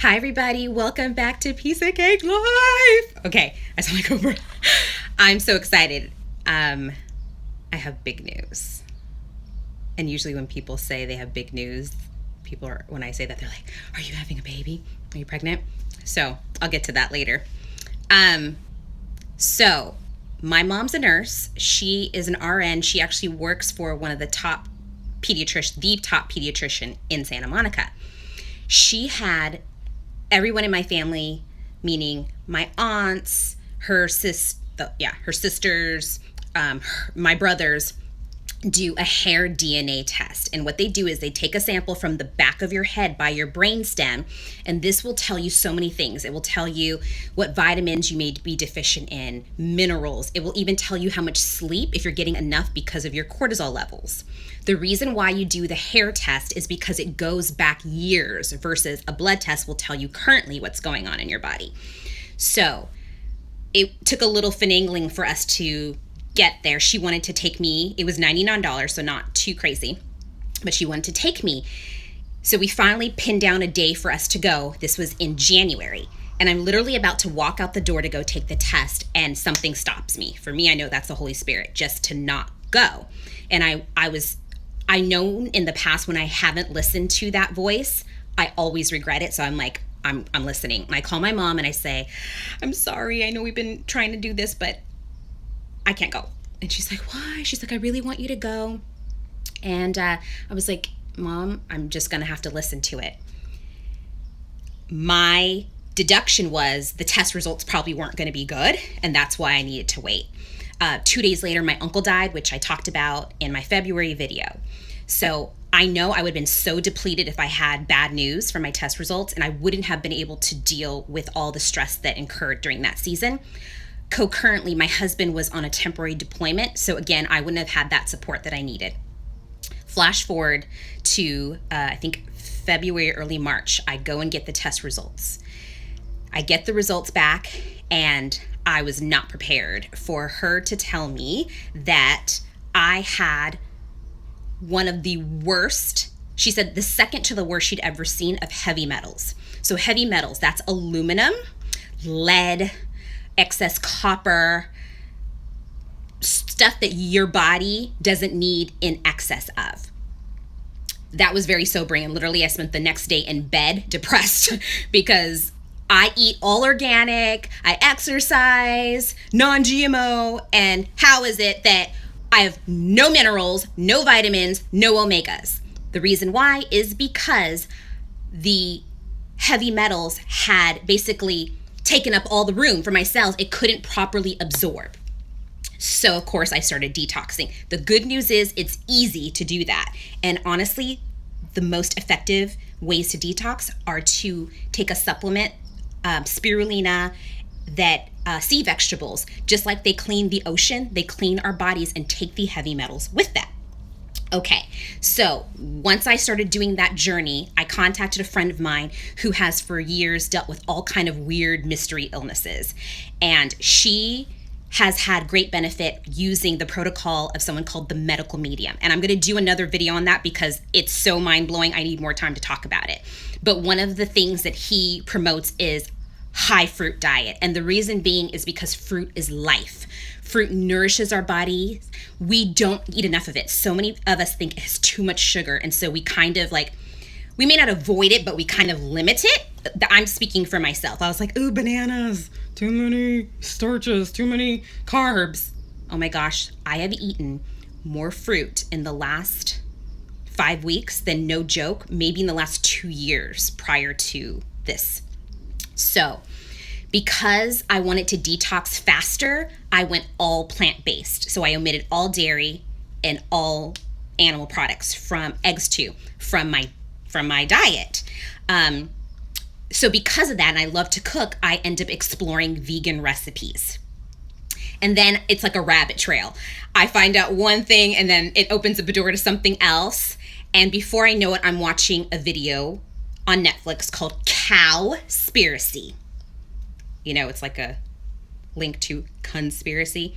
Hi, everybody. Welcome back to Piece of Cake Life. Okay, I sound like Oprah. I'm so excited. I have big news. And usually when people say they have big news, when I say that, they're like, are you having a baby? Are you pregnant? So I'll get to that later. So my mom's a nurse. She is an RN. She actually works for one of the top pediatrician in Santa Monica. She had everyone in my family, meaning my aunts, her sisters, my brothers, do a hair DNA test. And what they do is they take a sample from the back of your head by your brainstem, and this will tell you so many things. It will tell you what vitamins you may be deficient in, minerals. It will even tell you how much sleep, if you're getting enough because of your cortisol levels. The reason why you do the hair test is because it goes back years versus a blood test will tell you currently what's going on in your body. So it took a little finagling for us to get there. She wanted to take me. It was $99, so not too crazy, but she wanted to take me. So we finally pinned down a day for us to go. This was in January. And I'm literally about to walk out the door to go take the test, and something stops me. For me, I know that's the Holy Spirit, just to not go. And I know in the past when I haven't listened to that voice, I always regret it. So I'm like, I'm listening. And I call my mom and I say, I'm sorry. I know we've been trying to do this, but I can't go. And she's like, why? She's like, I really want you to go. And I was like, Mom, I'm just going to have to listen to it. My deduction was the test results probably weren't going to be good, and that's why I needed to wait. 2 days later, my uncle died, which I talked about in my February video. So I know I would have been so depleted if I had bad news from my test results, and I wouldn't have been able to deal with all the stress that incurred during that season. Concurrently, my husband was on a temporary deployment, so again, I wouldn't have had that support that I needed. Flash forward to, I think, February, early March, I go and get the test results. I get the results back, and I was not prepared for her to tell me that I had one of the worst, she said the second to the worst she'd ever seen, of heavy metals. So heavy metals, that's aluminum, lead, excess copper, stuff that your body doesn't need in excess of. That was very sobering, and literally I spent the next day in bed depressed because I eat all organic, I exercise, non-GMO, and how is it that I have no minerals, no vitamins, no omegas? The reason why is because the heavy metals had basically taken up all the room for my cells. It couldn't properly absorb. So of course I started detoxing. The good news is it's easy to do that. And honestly, the most effective ways to detox are to take a supplement, spirulina, that sea vegetables, just like they clean the ocean, they clean our bodies and take the heavy metals with them. Okay, so once I started doing that journey, I contacted a friend of mine who has for years dealt with all kind of weird mystery illnesses. And she has had great benefit using the protocol of someone called the medical medium. And I'm going to do another video on that because it's so mind-blowing. I need more time to talk about it. But one of the things that he promotes is high fruit diet. And the reason being is because fruit is life. Fruit nourishes our bodies. We don't eat enough of it. So many of us think it has too much sugar. And so we kind of we may not avoid it, but we kind of limit it. I'm speaking for myself. I was like, ooh, bananas, too many starches, too many carbs. Oh my gosh, I have eaten more fruit in the last 5 weeks than, no joke, maybe in the last 2 years prior to this. So because I wanted to detox faster, I went all plant-based. So I omitted all dairy and all animal products, from eggs too, from my diet. So because of that, and I love to cook, I end up exploring vegan recipes. And then it's like a rabbit trail. I find out one thing and then it opens up a door to something else. And before I know it, I'm watching a video on Netflix called Cowspiracy. You know, it's like a link to conspiracy.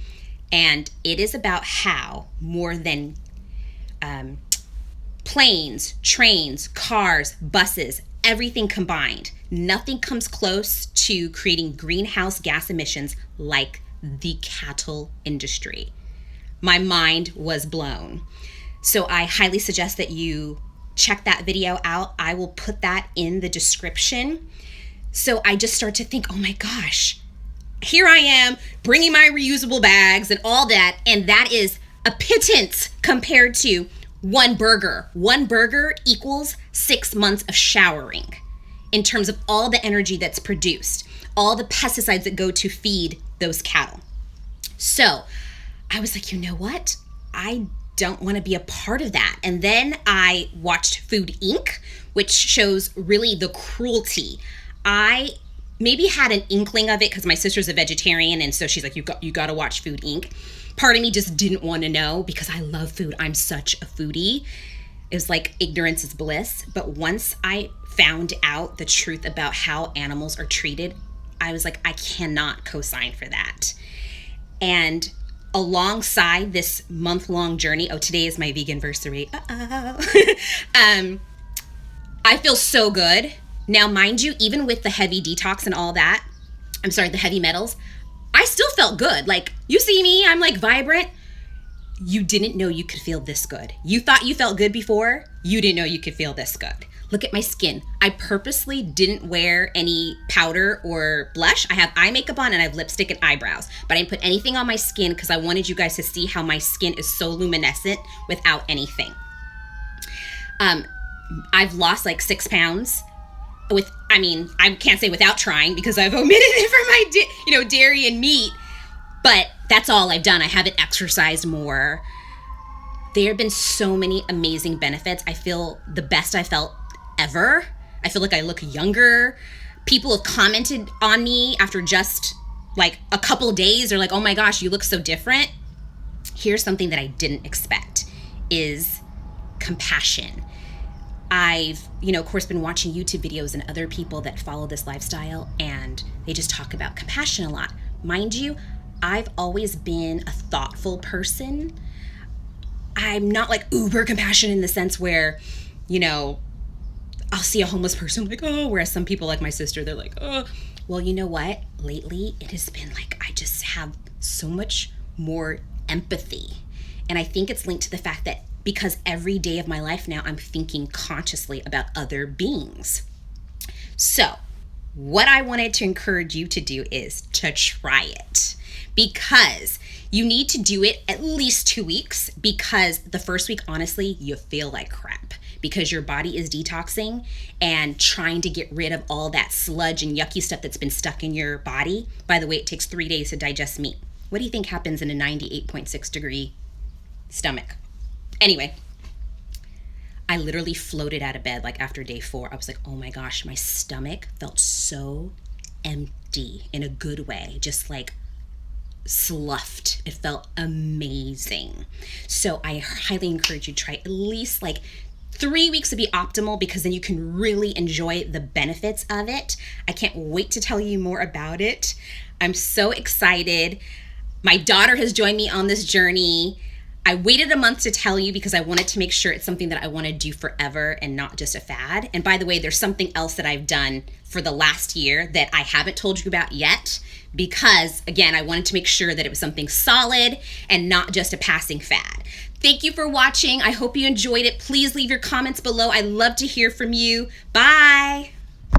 And it is about how more than planes, trains, cars, buses, everything combined, nothing comes close to creating greenhouse gas emissions like the cattle industry. My mind was blown. So I highly suggest that you check that video out. I will put that in the description. So I just start to think, oh my gosh, here I am bringing my reusable bags and all that. And that is a pittance compared to one burger. One burger equals 6 months of showering in terms of all the energy that's produced, all the pesticides that go to feed those cattle. So I was like, you know what? I don't want to be a part of that. And then I watched Food Inc., which shows really the cruelty. I maybe had an inkling of it because my sister's a vegetarian, and so she's like, you got to watch Food Inc. Part of me just didn't want to know because I love food. I'm such a foodie. It was like ignorance is bliss. But once I found out the truth about how animals are treated, I was like, I cannot co-sign for that. And alongside this month-long journey, today is my veganversary. I feel so good. Now, mind you, even with the heavy detox and all that, the heavy metals, I still felt good. Like, you see me, I'm like vibrant. You didn't know you could feel this good. You thought you felt good before. You didn't know you could feel this good. Look at my skin. I purposely didn't wear any powder or blush. I have eye makeup on and I have lipstick and eyebrows, but I didn't put anything on my skin because I wanted you guys to see how my skin is so luminescent without anything. I've lost like 6 pounds. I can't say without trying because I've omitted it from my, dairy and meat, but that's all I've done. I haven't exercised more. There have been so many amazing benefits. I feel the best I felt ever. I feel like I look younger. People have commented on me after just like a couple days. They're like, oh my gosh, you look so different. Here's something that I didn't expect is compassion. I've, of course, been watching YouTube videos and other people that follow this lifestyle, and they just talk about compassion a lot. Mind you, I've always been a thoughtful person. I'm not like uber compassion in the sense where, I'll see a homeless person like, oh, whereas some people like my sister, they're like, oh. Well, you know what? Lately, it has been like I just have so much more empathy. And I think it's linked to the fact that because every day of my life now, I'm thinking consciously about other beings. So what I wanted to encourage you to do is to try it, because you need to do it at least 2 weeks, because the first week, honestly, you feel like crap because your body is detoxing and trying to get rid of all that sludge and yucky stuff that's been stuck in your body. By the way, it takes 3 days to digest meat. What do you think happens in a 98.6 degree stomach? Anyway, I literally floated out of bed like after day 4. I was like, oh my gosh, my stomach felt so empty in a good way, just like sloughed. It felt amazing. So I highly encourage you to try at least like 3 weeks would be optimal, because then you can really enjoy the benefits of it. I can't wait to tell you more about it. I'm so excited. My daughter has joined me on this journey. I waited a month to tell you because I wanted to make sure it's something that I want to do forever and not just a fad. And by the way, there's something else that I've done for the last year that I haven't told you about yet, because again, I wanted to make sure that it was something solid and not just a passing fad. Thank you for watching. I hope you enjoyed it. Please leave your comments below. I'd love to hear from you. Bye.